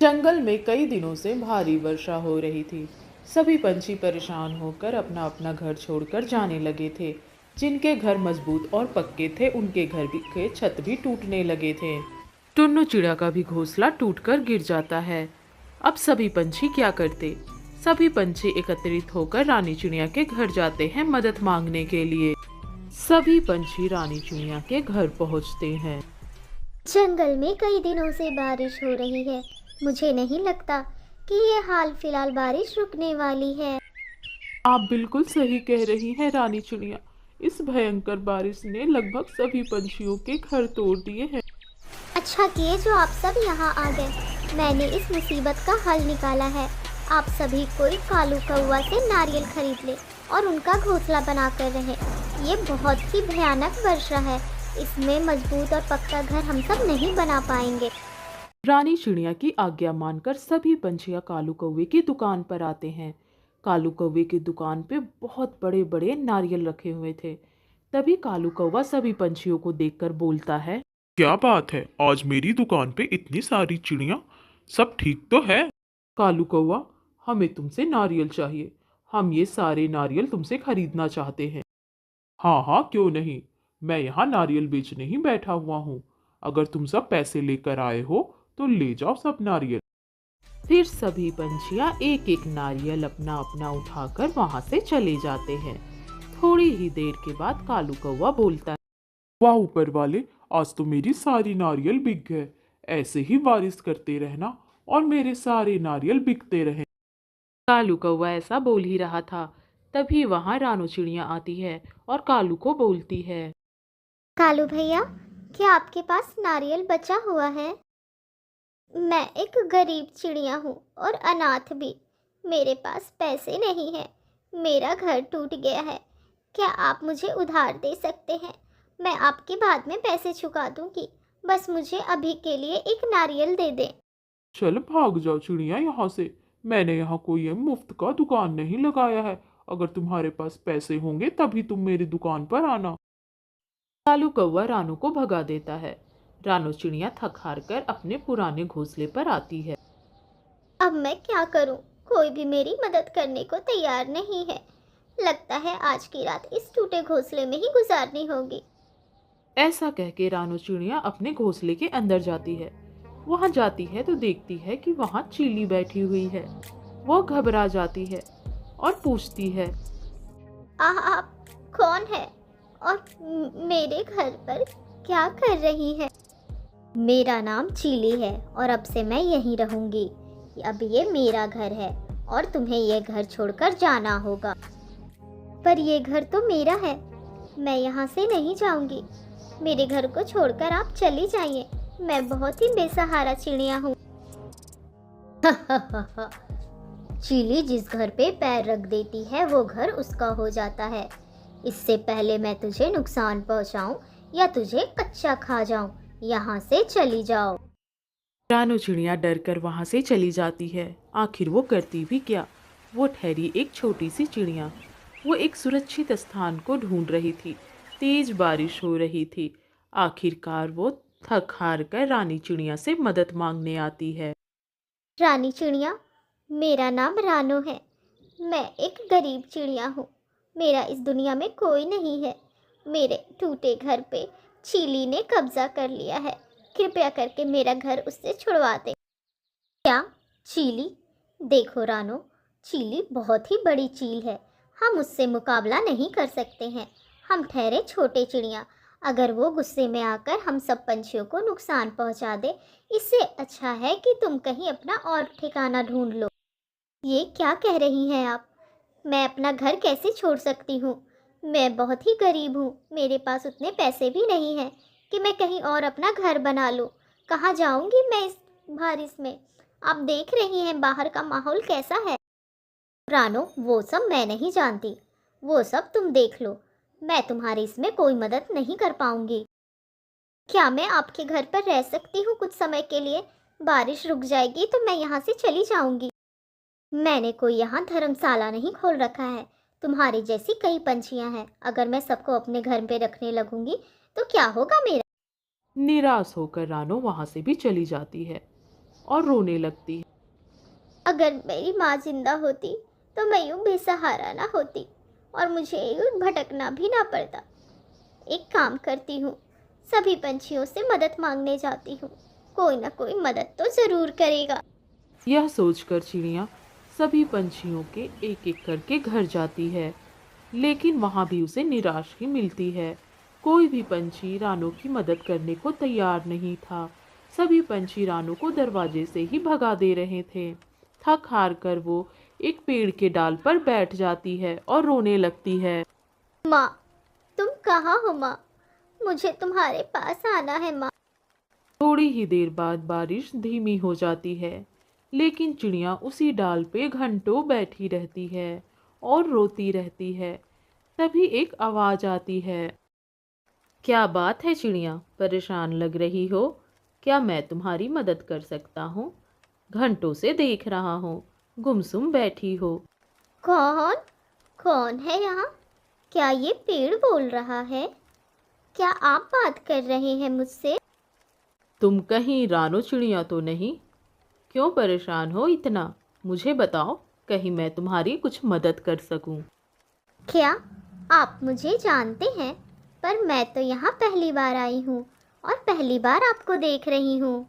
जंगल में कई दिनों से भारी वर्षा हो रही थी। सभी पंछी परेशान होकर अपना अपना घर छोड़कर जाने लगे थे। जिनके घर मजबूत और पक्के थे, उनके घर भी के छत भी टूटने लगे थे। टुन्नू चिड़िया का भी घोंसला टूटकर गिर जाता है। अब सभी पंछी क्या करते? सभी पंछी एकत्रित होकर रानी चिड़िया के घर जाते हैं मदद मांगने के लिए। सभी पंछी रानी चिड़िया के घर पहुंचते हैं। जंगल में कई दिनों से बारिश हो रही है। मुझे नहीं लगता कि ये हाल फिलहाल बारिश रुकने वाली है। आप बिल्कुल सही कह रही हैं रानी चिड़िया। इस भयंकर बारिश ने लगभग सभी पंछियों के घर तोड़ दिए हैं। अच्छा किए जो आप सब यहाँ आ गए। मैंने इस मुसीबत का हल निकाला है। आप सभी कोई कालू कौवा से नारियल खरीद ले और उनका घोंसला बना कर रहे। ये बहुत ही भयानक वर्षा है। इसमें मजबूत और पक्का घर हम सब नहीं बना पाएंगे। रानी चिड़िया की आज्ञा मानकर सभी पंछियां कालू कौवे की दुकान पर आते हैं। कालू कौवे की दुकान पे बहुत बड़े बड़े नारियल रखे हुए थे। तभी कालू कौवा सभी पंछियों को देखकर बोलता है। क्या बात है, आज मेरी दुकान पे इतनी सारी चिड़िया। सब ठीक तो है? कालू कौवा, हमें तुमसे नारियल चाहिए। हम ये सारे नारियल तुमसे खरीदना चाहते हैं। हाँ हाँ, क्यों नहीं। मैं यहाँ नारियल बेचने ही बैठा हुआ हूँ। अगर तुम सब पैसे लेकर आए हो तो ले जाओ सब नारियल। फिर सभी पंछियां एक एक नारियल अपना अपना उठाकर वहां से चले जाते हैं। थोड़ी ही देर के बाद कालू कौवा बोलता है। वाह ऊपर वाले, आज तो मेरी सारी नारियल बिक गए। ऐसे ही बारिश करते रहना और मेरे सारे नारियल बिकते रहे। कालू कौवा ऐसा बोल ही रहा था, तभी वहां रानू चिड़िया आती है और कालू को बोलती है। कालू भैया, क्या आपके पास नारियल बचा हुआ है? मैं एक गरीब चिड़िया हूँ और अनाथ भी। मेरे पास पैसे नहीं हैं। मेरा घर टूट गया है। क्या आप मुझे उधार दे सकते हैं? मैं आपके बाद में पैसे चुका दूंगी। बस मुझे अभी के लिए एक नारियल दे दें। चल भाग जाओ चिड़िया यहाँ से। मैंने यहाँ कोई ये मुफ्त का दुकान नहीं लगाया है। अगर तुम्हारे पास पैसे होंगे तभी तुम मेरी दुकान पर आना। कालू कौवा रानू को भगा देता है। रानू चिड़िया थक हार कर अपने पुराने घोंसले पर आती है। अब मैं क्या करूं? कोई भी मेरी मदद करने को तैयार नहीं है। लगता है आज की रात इस टूटे घोंसले में ही गुजारनी होगी। ऐसा कह के रानू चिड़िया अपने घोंसले के अंदर जाती है। वहां जाती है तो देखती है कि वहां चीली बैठी हुई है। वो घबरा जाती है और पूछती है। आप कौन है और मेरे घर पर क्या कर रही है? मेरा नाम चीली है और अब से मैं यहीं रहूंगी। अब ये मेरा घर है और तुम्हें ये घर छोड़कर जाना होगा। पर ये घर तो मेरा है। मैं यहाँ से नहीं जाऊंगी। मेरे घर को छोड़कर आप चली जाइए। मैं बहुत ही बेसहारा चिड़िया हूँ। चीली जिस घर पे पैर रख देती है वो घर उसका हो जाता है। इससे पहले मैं तुझे नुकसान पहुँचाऊँ या तुझे कच्चा खा जाऊँ, यहाँ से चली जाओ। रानू चिड़िया डर कर वहां से चली जाती है। आखिर वो करती भी क्या? वो ठहरी एक छोटी सी चिड़िया। वो एक सुरक्षित स्थान को ढूंढ रही थी। तेज बारिश हो रही थी। आखिरकार वो थक हार कर रानी चिड़िया से मदद मांगने आती है। रानी चिड़िया, मेरा नाम रानो है। मैं एक गरीब चिड़िया हूँ। मेरा इस दुनिया में कोई नहीं है। मेरे टूटे घर पे चीली ने कब्जा कर लिया है। कृपया करके मेरा घर उससे छुड़वा दे। क्या? चीली? देखो रानो, चीली बहुत ही बड़ी चील है। हम उससे मुकाबला नहीं कर सकते हैं। हम ठहरे छोटे चिड़िया। अगर वो गुस्से में आकर हम सब पंछियों को नुकसान पहुंचा दे, इससे अच्छा है कि तुम कहीं अपना और ठिकाना ढूंढ लो। ये क्या कह रही हैं आप? मैं अपना घर कैसे छोड़ सकती हूँ? मैं बहुत ही गरीब हूँ। मेरे पास उतने पैसे भी नहीं हैं कि मैं कहीं और अपना घर बना लूँ। कहाँ जाऊँगी मैं इस बारिश में? आप देख रही हैं बाहर का माहौल कैसा है। रानो, वो सब मैं नहीं जानती। वो सब तुम देख लो। मैं तुम्हारी इसमें कोई मदद नहीं कर पाऊंगी। क्या मैं आपके घर पर रह सकती हूँ कुछ समय के लिए? बारिश रुक जाएगी तो मैं यहाँ से चली जाऊंगी। मैंने कोई यहाँ धर्मशाला नहीं खोल रखा है। तुम्हारी जैसी कई पंछियाँ हैं। अगर मैं सबको अपने घर पे रखने लगूंगी तो क्या होगा मेरा? निराश होकर रानो वहां से भी चली जाती है और रोने लगती है। अगर मेरी माँ जिंदा होती तो मैं यूँ बेसहारा ना होती और मुझे यूँ भटकना भी ना पड़ता। एक काम करती हूँ, सभी पंछियों से मदद मांगने जाती हूँ, कोई ना कोई मदद तो ज़रूर करेगा। यह सोचकर चिड़िया सभी पंछियों के एक एक करके घर जाती है, लेकिन वहाँ भी उसे निराश ही मिलती है। कोई भी पंछी रानो की मदद करने को तैयार नहीं था। सभी पंछी रानो को दरवाजे से ही भगा दे रहे थे। थक हार कर वो एक पेड़ के डाल पर बैठ जाती है और रोने लगती है। माँ, तुम कहाँ हो माँ? मुझे तुम्हारे पास आना है माँ। थोड़ी ही देर बाद बारिश धीमी हो जाती है, लेकिन चिड़िया उसी डाल पे घंटों बैठी रहती है और रोती रहती है। तभी एक आवाज आती है। क्या बात है चिड़िया, परेशान लग रही हो? क्या मैं तुम्हारी मदद कर सकता हूँ? घंटों से देख रहा हूँ, गुमसुम बैठी हो। कौन कौन है यहाँ? क्या ये पेड़ बोल रहा है? क्या आप बात कर रहे हैं मुझसे? तुम कहीं रानो चिड़िया तो नहीं? क्यों परेशान हो इतना? मुझे बताओ, कहीं मैं तुम्हारी कुछ मदद कर सकूं। क्या आप मुझे जानते हैं? पर मैं तो यहाँ पहली बार आई हूँ और पहली बार आपको देख रही हूँ।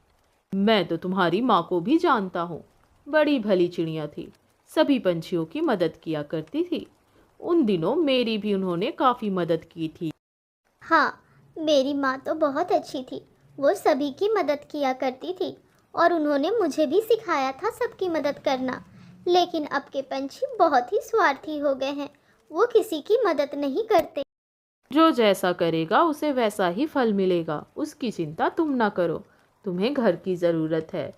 मैं तो तुम्हारी माँ को भी जानता हूँ। बड़ी भली चिड़िया थी, सभी पंछियों की मदद किया करती थी। उन दिनों मेरी भी उन्होंने काफ़ी मदद की थी। हाँ, मेरी माँ तो बहुत अच्छी थी। वो सभी की मदद किया करती थी और उन्होंने मुझे भी सिखाया था सबकी मदद करना। लेकिन अब के पंछी बहुत ही स्वार्थी हो गए हैं, वो किसी की मदद नहीं करते। जो जैसा करेगा उसे वैसा ही फल मिलेगा, उसकी चिंता तुम ना करो। तुम्हें घर की ज़रूरत है।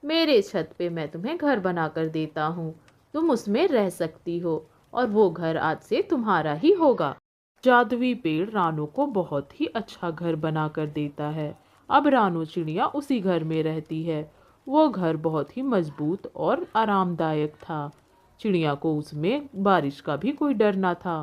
मेरे छत पे मैं तुम्हें घर बना कर देता हूँ। तुम उसमें रह सकती हो और वो घर आज से तुम्हारा ही होगा। जादुई पेड़ रानो को बहुत ही अच्छा घर बना कर देता है। अब रानो चिड़िया उसी घर में रहती है। वो घर बहुत ही मजबूत और आरामदायक था। चिड़िया को उसमें बारिश का भी कोई डर ना था।